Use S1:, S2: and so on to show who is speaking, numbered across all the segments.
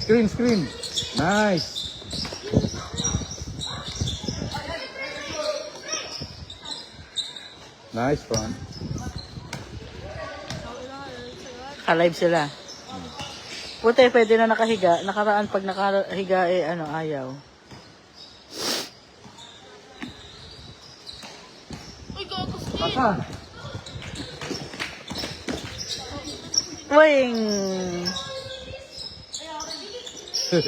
S1: Screen, screen. Nice. Nice one.
S2: Ka-live sila. Puti, pwede na nakahiga. Nakaraan pag nakahiga eh, ano, ayaw.
S1: Papa.
S2: Wing!
S1: Screen,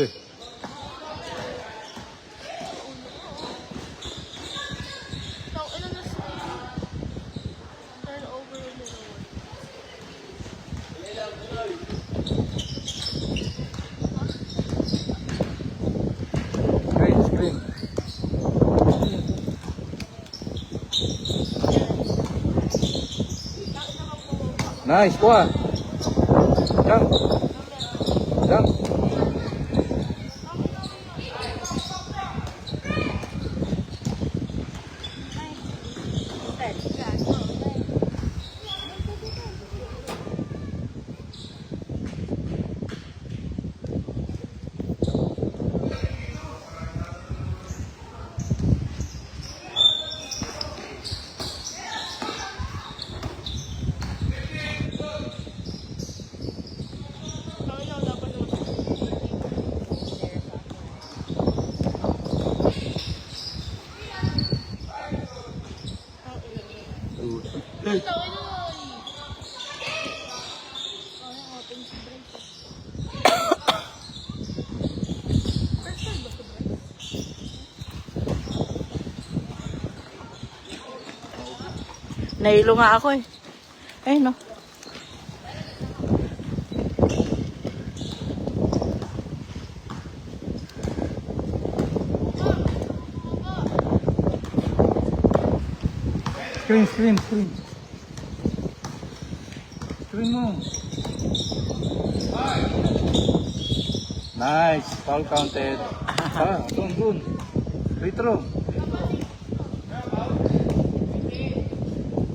S1: screen. Nice, kuha. Jump. Jump.
S2: Nahilo nga ako eh. Ay, no.
S1: Screen, screen, screen. Screen mo. Nice. Foul counted. Doon, doon. Free throw.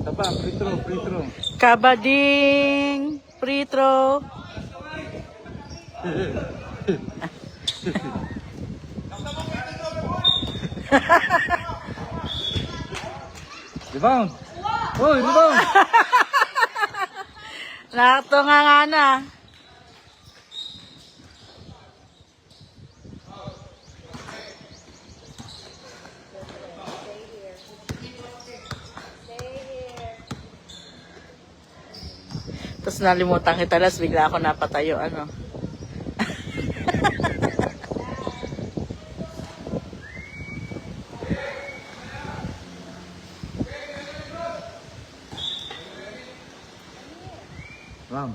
S1: Taba, free throw, free throw.
S2: Kabading! Free throw.
S1: Rebound. Hoy, rebound.
S2: Nakatunga nga na. Tapos nalimutan kita, las bigla ako napatayo, ano.
S1: Ram.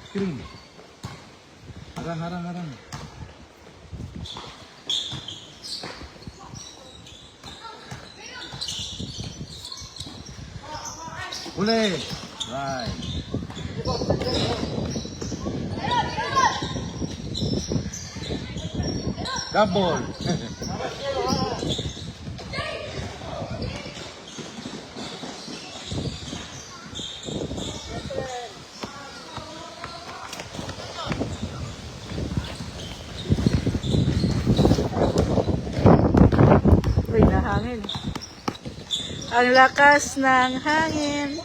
S1: Screen. Harang, harang, harang. Uli. Right. Double.
S2: Uy, nahangin. Ang lakas ng hangin.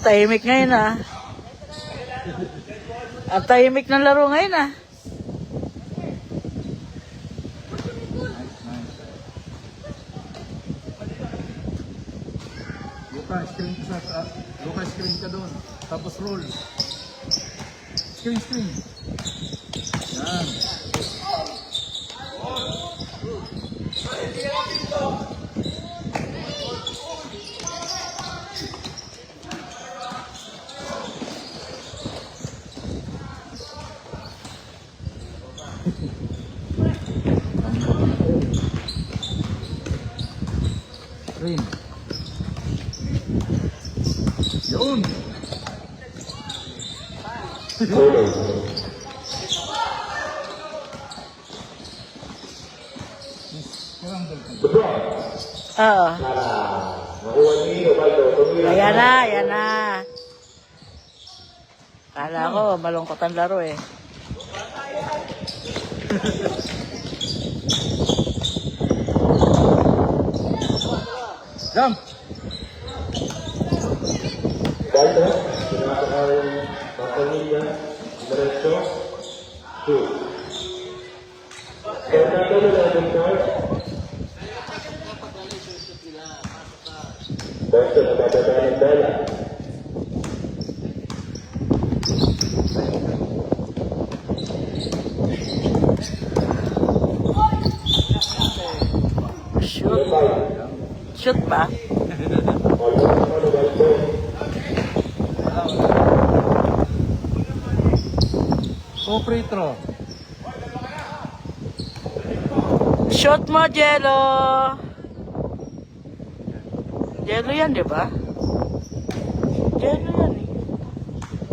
S2: Tahimik ngayon ah. Ang tahimik ng laro ngayon ah.
S1: Luka, screen ka sa Luka, screen ka doon. Tapos roll. Screen, screen. Yan. screen. Yun!
S2: Oo. Ayan na, ayan na. Kala ko, malungkot ang laro eh.
S1: Jump!
S3: Dito, pinakakal Papamilya, diretso, 2. Bernardo na natin start. Basta nabababa ng bola.
S2: Shoot. Shoot ba?
S1: So free throw.
S2: Shoot mo, Jello! Jello yan, di ba? Jello yan eh.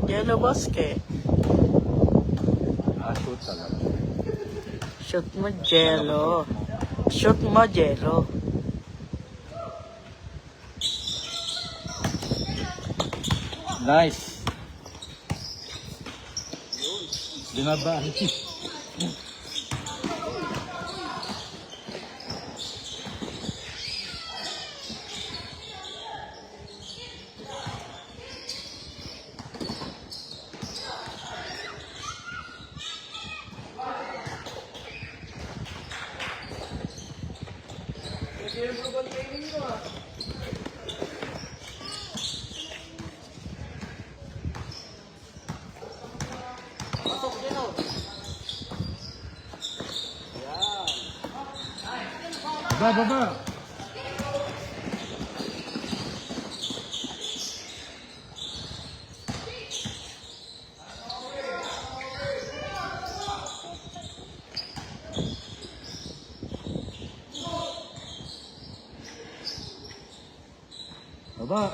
S2: Jello Bosque.
S1: Shoot talaga.
S2: Shoot mo, Jello. Shoot mo, Jello.
S1: Nice. Binaba. Baba.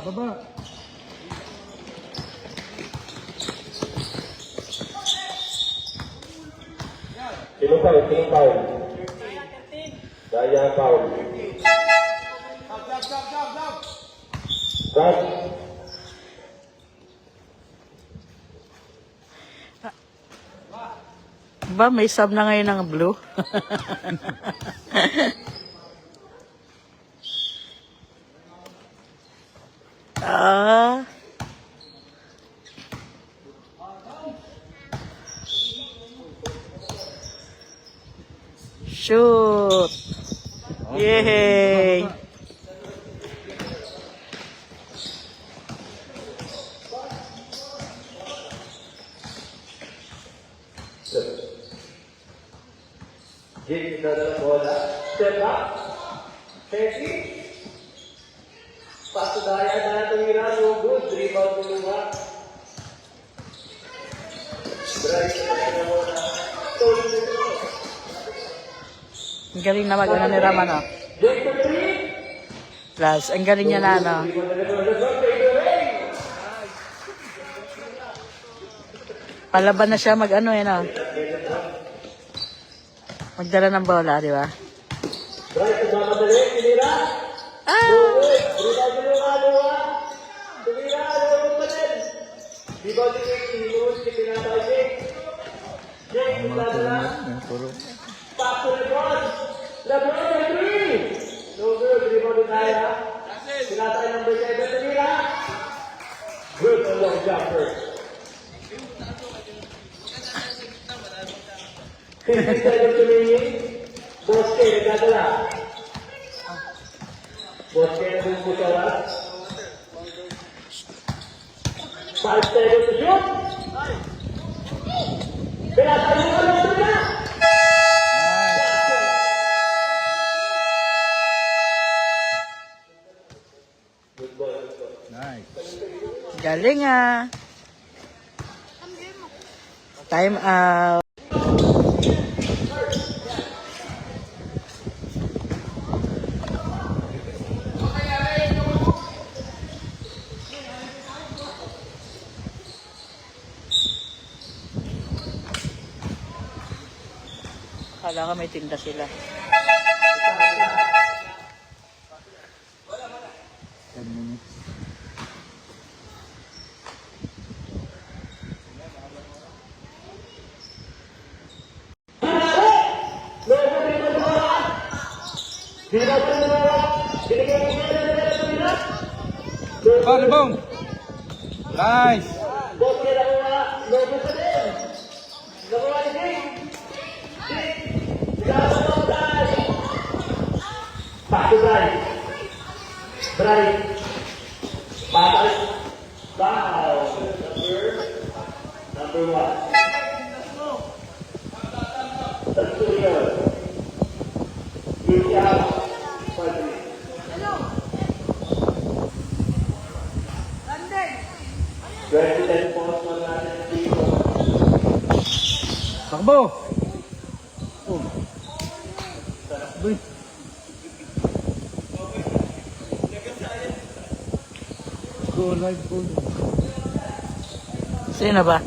S1: Baba.
S3: Sino foul? Sino foul? Daya foul. Cut.
S2: Ba, may sub na ngayon ng blue? Ah. Shoot. Yay.
S3: Jake na ng bola. Step up. Pesi. Pasudaya na tumira. No good. Rebound duluwa. Drive na ng bola. Tulog na ito.
S2: Ang galing na mag-ano ni Raman, oh.
S3: Jake to 3.
S2: Plus, ang galing niya na, ano. Palaban na siya mag-ano, eh, no. Magdala ng bola, di ba?
S3: Drive to mamadali. Tinira.
S2: Ah!
S3: Rebound duluwa. Tumira. Lulong pa din. Rebound duluwa. Tinulog. Tinatay Jake. Jake, tinatala. Back to LeBron. LeBron by 3. No good. Rebound din tayo. Tinatay number 7. Tumira. Good. A long jumper. 50 seconds remaining. Bosque, nagdadala. Bosque, nagdadala. 5 seconds to shoot. Pinatay mo ka lang na. Good ball, good ball.
S1: Nice.
S2: Galing, ah. Time out. Kala ka may tinda sila.
S1: 10 minutes. Rebound! Nice!
S3: Back to Bright. Bright. Back. Wow. Number one. That's too short. Good job. 5 minutes. Ten points mo natin dito.
S1: Takbo! Oh. Takbo. Go live, go live.
S2: Sino ba?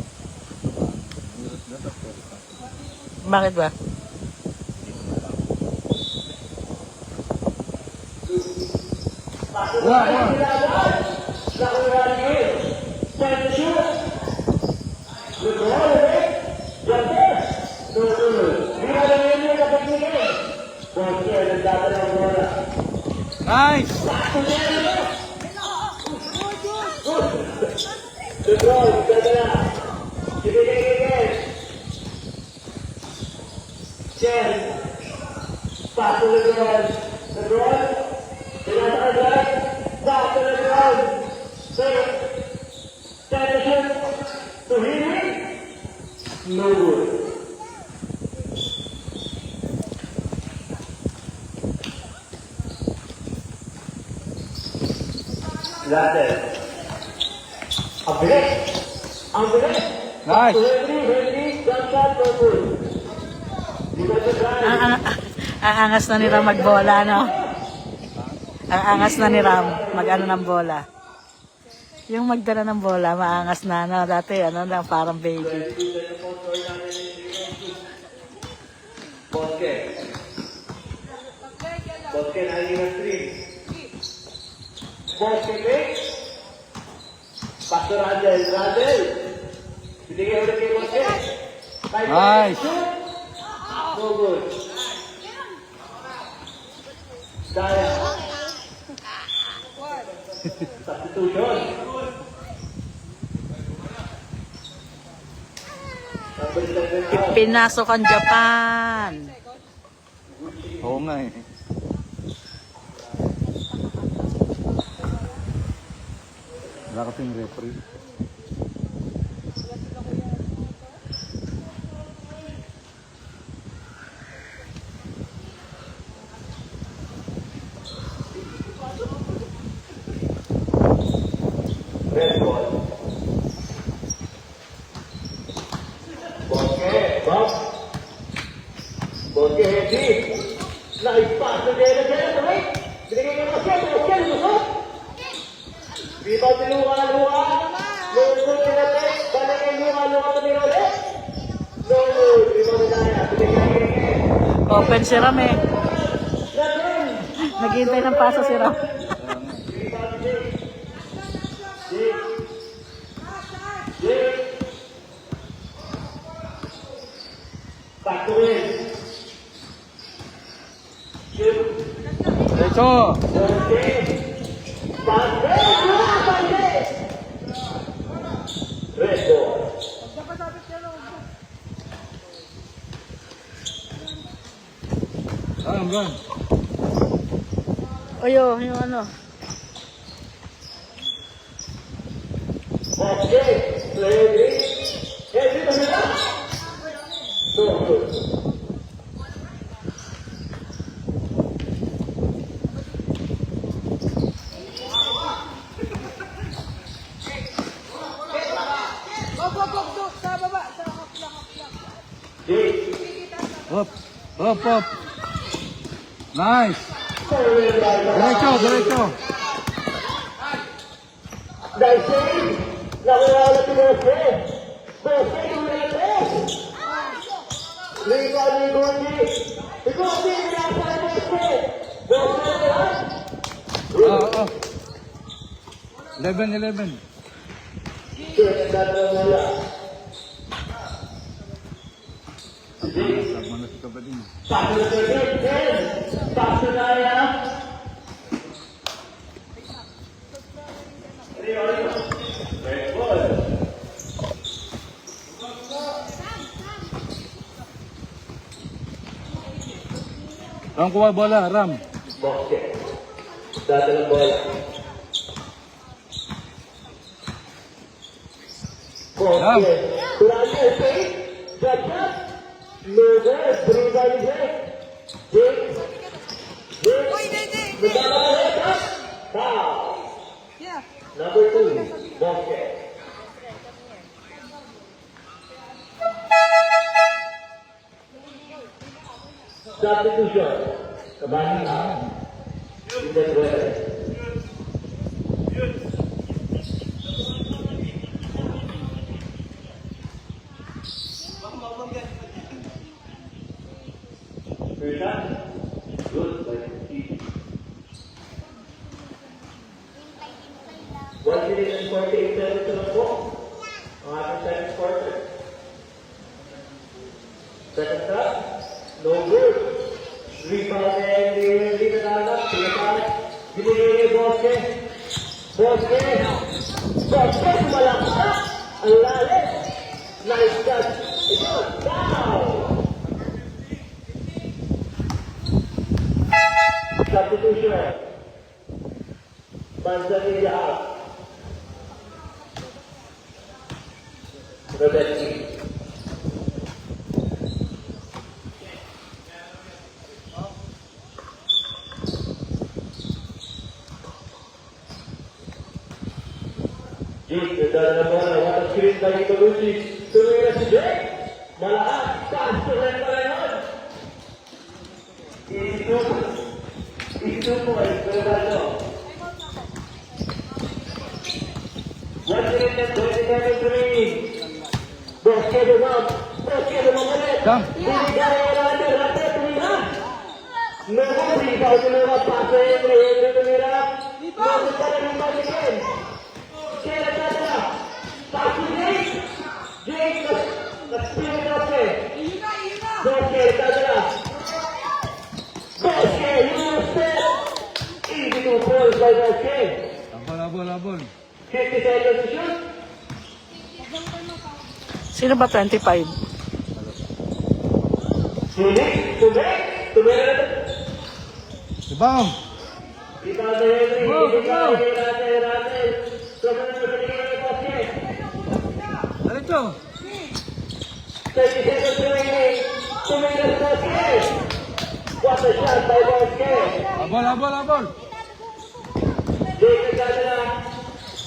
S2: Bakit ba?
S1: Wah! Nice!
S3: Back to the ground. The ground. Back to the ground. Tension. To hit. No good. Rather. Ang bilis. Ang bilis.
S1: Nice!
S3: Ready, jump shot, no good.
S2: Ang angas na ni Ram magbola, no? Ang angas na ni Ram mag-ano ng bola. Yung magdala ng bola, maangas na, no? Dati, ano lang, parang baby.
S3: Bosque. Bosque na yung stream. Bosque pick. Pastor Radel. Radel. Binigay ulit kay Bosque.
S1: Nice!
S3: No good. Daya. Substitution.
S2: Pinasok ang Japan.
S1: Oo nga eh. Wala kasing referee.
S3: Red ball. Bosque. Bob. Bosque heavy. Naipas na dyan. Right? Binigay niya Bosque. Bosque. Lusot. Rebound ni Luka. Lusot ni Rote. Balik kay Luka to ni Rote. No good. Rebound ni Daya. Binigay niya.
S2: Open si Ram eh. Naghihintay ng pasa si Ram.
S3: Back to win. Shoot.
S1: Diretso!
S3: Red ball.
S1: Saan gan?
S2: Oyo, yung ano.
S3: Okay, ready. Heavy to the left. So good.
S1: Up! Up! Up! Nice! Diretso! Diretso!
S3: Nice save. Nakawala si Bosque. Bosque, tumulate. Rebound ni Gordy.
S1: 11.
S3: Short shot na bola.
S1: Sama na si Kabading.
S3: Pass to the third. Pass to Naya. Red ball.
S1: Ram kuha bola, Ram.
S3: Bosque. Dada ng bola. Bosque. Kurangnya okay. Jajak. Logan. Berubah ni Jake. Jake. Bersama mereka. Foul. Number 2. Bosque. Substitution. Kembali. Tidak boleh. Good. 1 minute and 48 seconds to the ball. Ang ating second quarter. Second shot. No good. Rebound and hindi na dapat. Pinatalik. Binigay ni Bosque. Bosque. Bosque. Malaksak. Ang lalim. Nice shot. Ito. Down. Substitution. Manzanilla out. Rebecca. Jake, nagdala na bola. What a screen by Ikalusi. Tuloy na si Jake. Malakas. Pass to rin pala yun. Ito po ay Fernando. 1 minute and 27 Bosque naman. Bosque naman ulit.
S1: Sam.
S3: Hindi kaya natin. Rata tumira. Naku, rebound na naman. Pasa yun. Rehendo tumira. Naku, tala ng balikin. Kaya tala. Paso Jake. Jake, nag-spin Bosque. Bosque, tala. Bosque, Houston. Easy to fall by Bosque.
S1: Abol.
S3: 50 seconds to shoot.
S2: Sino ba 25?
S3: Tumira.
S1: Rebound.
S3: Rebound na Henry.
S1: Go.
S3: Rate. Sobrang na pinigyan ni Bosque.
S1: Diretso.
S3: 30 seconds remaining. Tumira Bosque. What a shot by Bosque.
S1: Abol.
S3: Jake Cadena.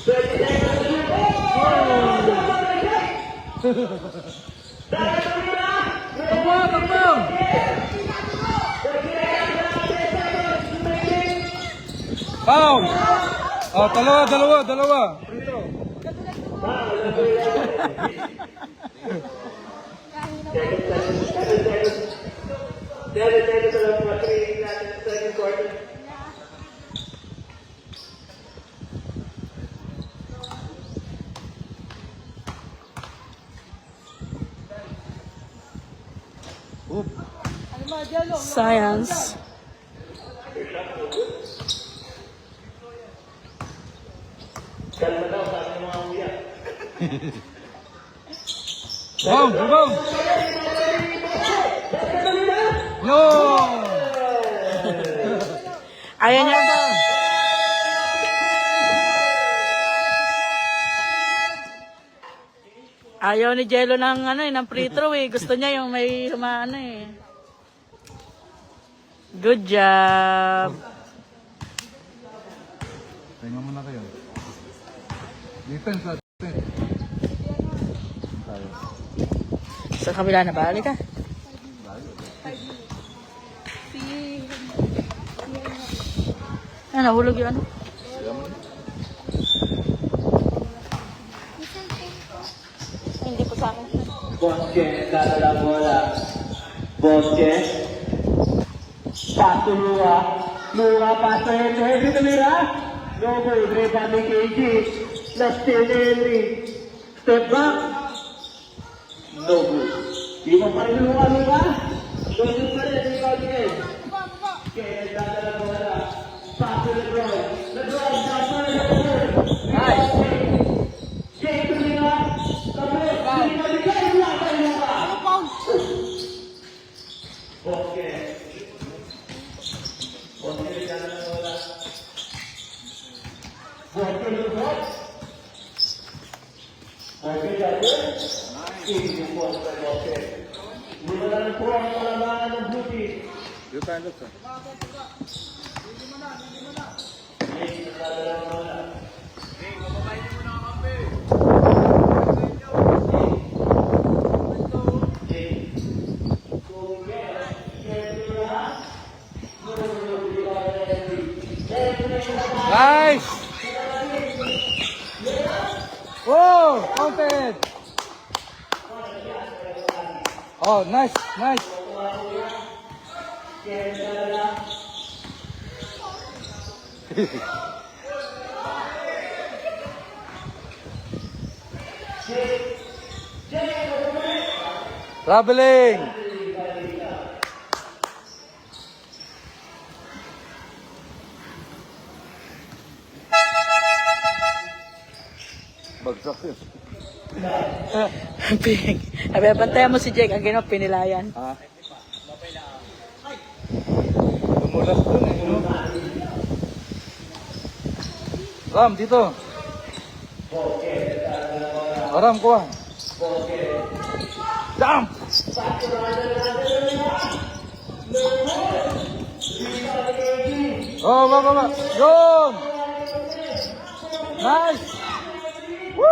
S3: 30 seconds to shoot. Dahil tumira.
S1: Abol. Foul. Oh, dalawa. Free throw.
S3: Second quarter.
S1: Oop.
S2: Science.
S3: Kalma daw sa ating mga kuya.
S1: Rebound. Yo.
S2: Ayaw niya. Ayaw ni Jello ng ng free throw eh. Gusto niya yung may humaano eh. Good job.
S1: Tingnan muna kayo. Defense. Tayo.
S2: Sa kabila na ba? Halika. Nahulog yung ano? Hindi po sa akin.
S3: Bosque, dadala bola. Bosque. Paso Lua. Lua, paso Henry tumira. No good. Rebound ni KG. Last steal ni Henry. Step back. No good. Di mo pa rin luwa-luwa. No good pa rin. Rebound ni Henry. Kaya dadala ko wala. Pass to LeBron. LeBron, pass to LeBron. Nice. Jay, tuloy na. Kapit. Hindi mo ligay. Wala tayo pa. Okay. Okay, dadala ko wala. Okay, LeBron. Okay, dadala. Hindi po ang okay. Mula na po ang kalamangan ng blue team.
S1: You can look, sir. Nice! Whoa! Counted! Oh, nice, nice. Traveling. Bagsak yun.
S2: Sabi, bantayan mo si Jake, ang ginawa pinilayan.
S1: Ah. Lumulas dun eh. No? Ram, dito. Ram, kuha. Jump! Oh, baba. Yun! Nice! Woo!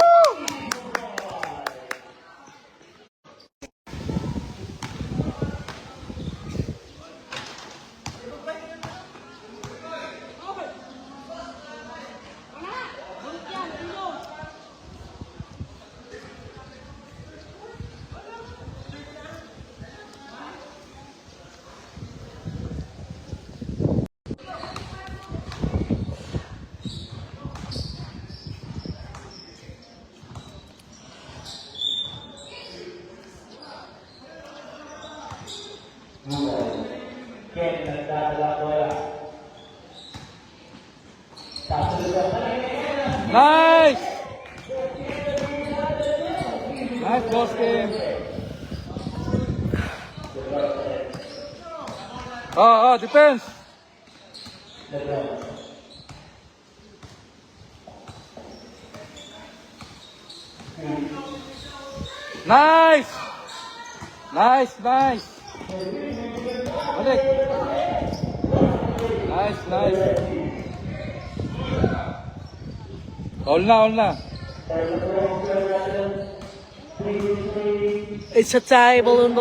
S1: Nice! Nice boss game. Defense. Nice! Nice. Balik. Nice. All na.
S2: It's a tie, balloon.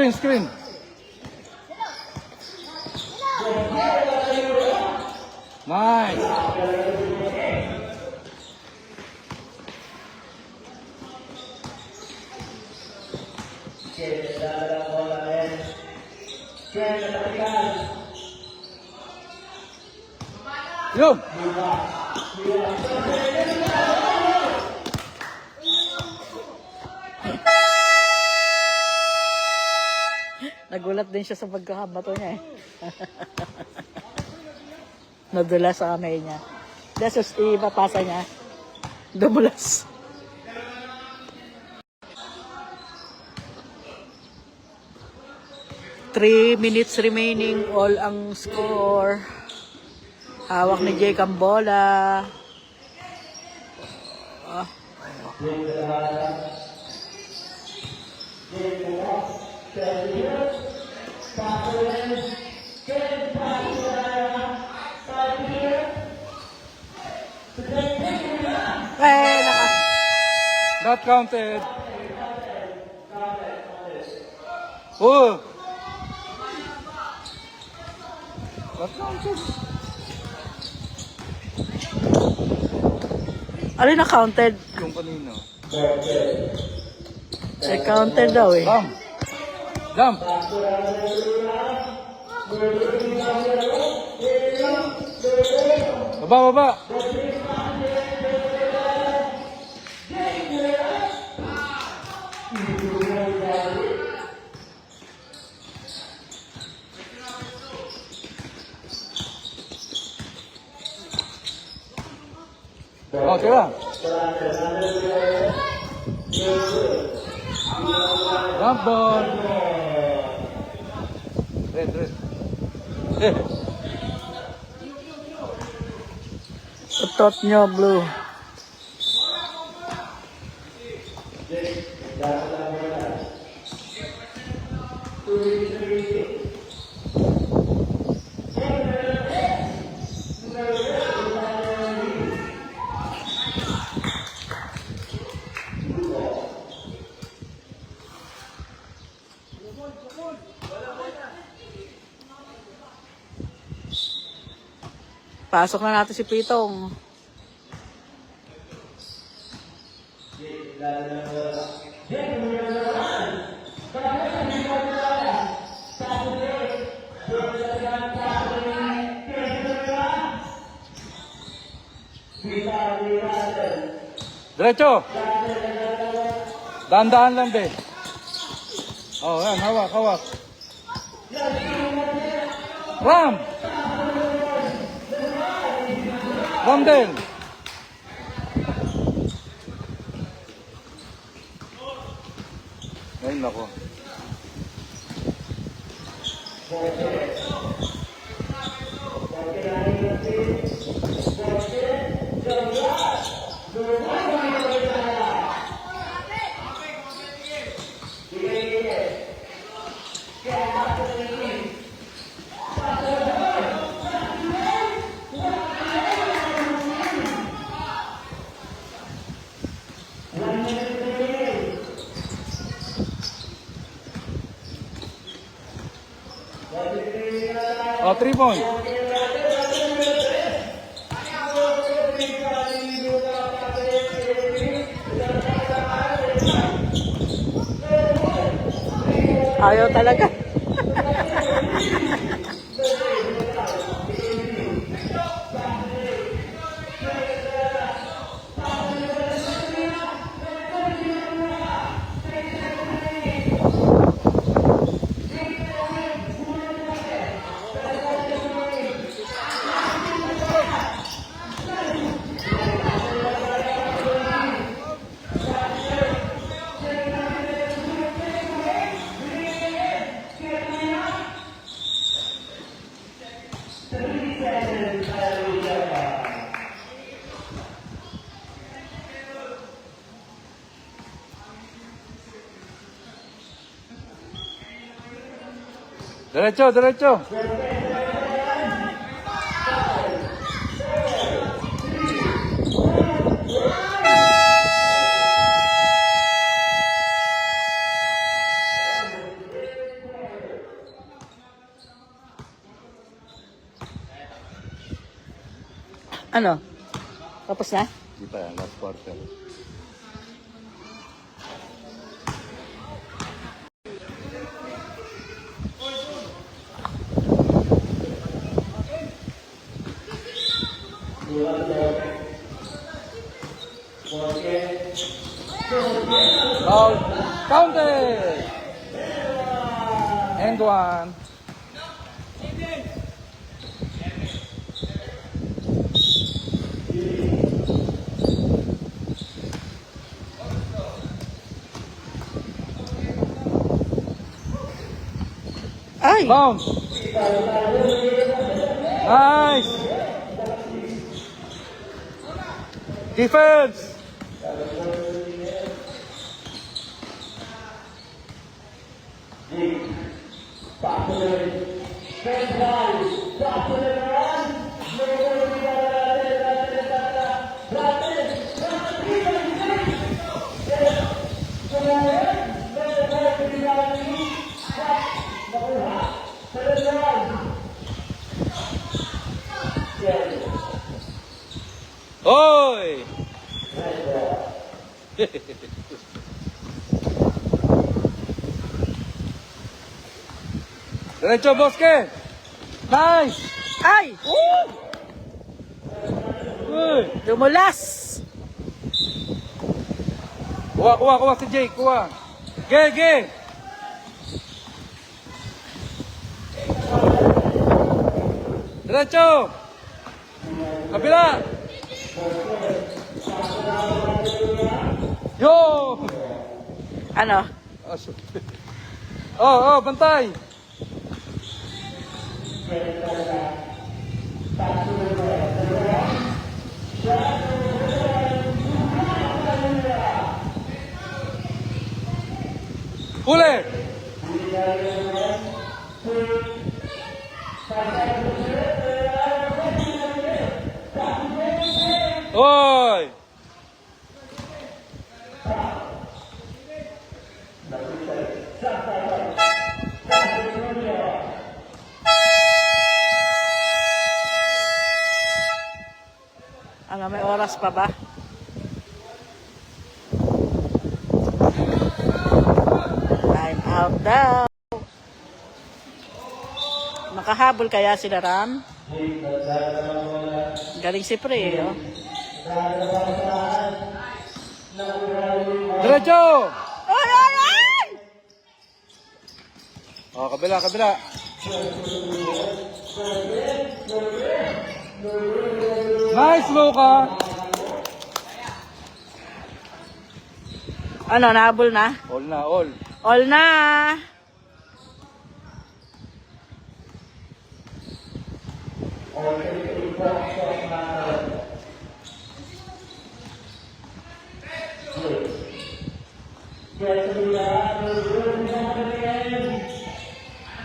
S1: Screen. Nice. Yo.
S2: Nagulat din siya sa pagkakabato niya eh. Nadula sa kamay niya. Dahil ipapasa niya. Dumulas. Three minutes remaining. All ang score. Hawak ni Jake ang bola.
S1: Not counted. Oh! Not counted.
S2: Alin na counted?
S1: Yung kanino.
S2: Eh, counted daw eh.
S1: Jump! Jump! Baba, baba! Oh, tira! Jump ball! Red. Eh!
S2: Utot nyo, blue. Pasok na natin si Pitong.
S1: Diretso! Dahan-dahan lang, be. Oh, yan. Hawak. Ram! Ramdel! Ay, nako. Oh, 3 points.
S2: Ayaw talaga.
S1: Derecho.
S2: Ano? Tapos na?
S1: Di pa yan, last quarter. Foul. Counted. And 1.
S2: Ay!
S1: Bounce. Nice. Defense. Diretso, Boske! Nice!
S2: Ay!
S1: Uy!
S2: Dumulas!
S1: Kuha si Jake, kuha. Ge! Diretso! Kabila! Yo!
S2: Ano?
S1: Bantay! Huli! Oy!
S2: Ano, may oras pa ba? Time out daw. Makahabol kaya sila Ram? Galing si Pre, oh.
S1: Diretso!
S2: Ay!
S1: Kabila. Nice, Luka!
S2: Ano, nahabol na?
S1: All na, all.
S2: All na!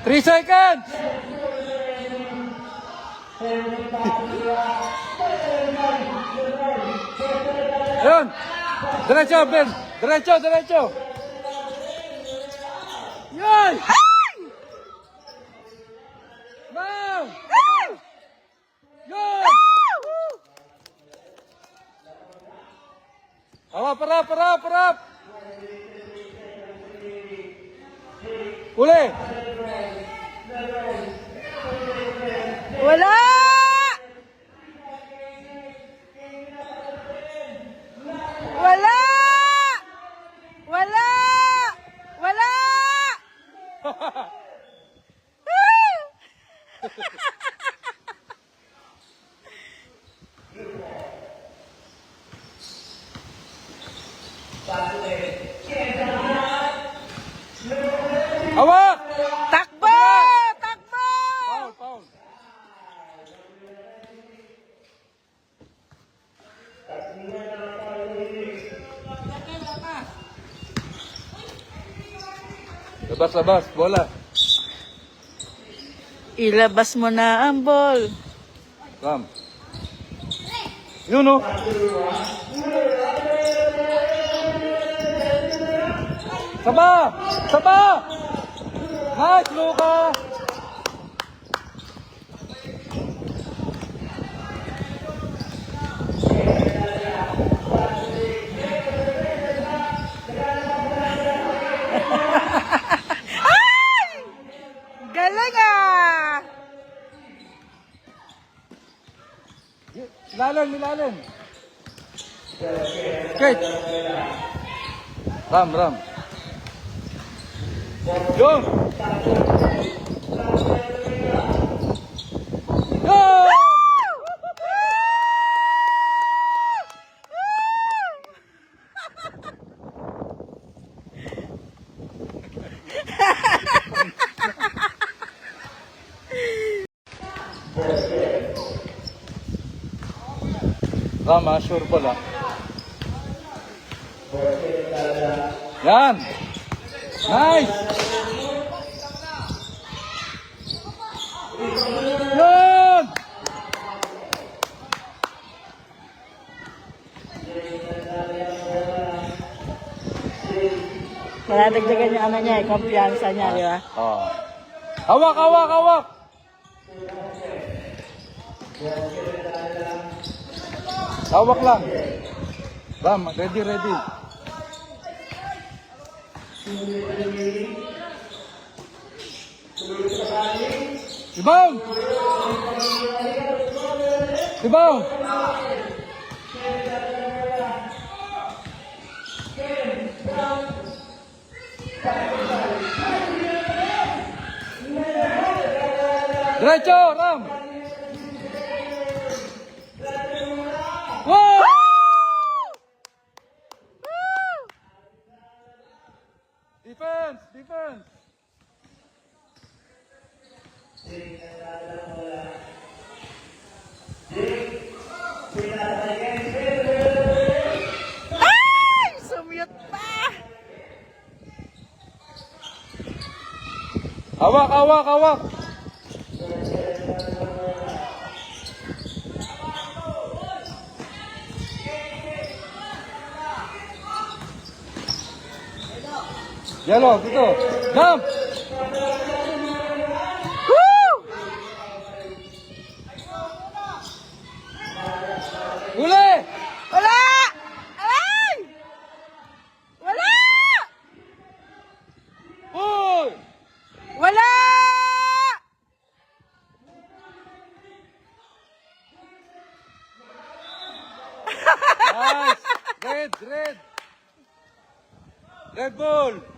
S1: Three seconds! Ayun! Diretso, Ben! Diretso! Yay! Now! Yay! Parap! Uli!
S2: Wala!
S1: Hawak!
S2: Takbo!
S1: Foul. Labas, bola.
S2: Ilabas mo na ang ball.
S1: Ram. Yun, no? Saba! Nice, Luka!
S2: Galing ah!
S1: Milalim. Kate. Ram. Yun! Go! Tama, sure ball ah. Yan! Nice! Yan!
S2: Maladagdagan yung ano niya, kumpiyansa niya, di ba?
S1: Oh. Hawak! Hawak lang. Ram, ready. Ibang! Ibang! Diretso, Ram! Wow! Defense! Defense!
S2: Ay! Sumute pa!
S1: Hawak, hawak, hawak! Yellow, dito. Jump!
S2: Woo!
S1: Uli!
S2: Wala! Ay! Wala!
S1: Uy!
S2: Wala!
S1: Nice! Red, red! Red ball!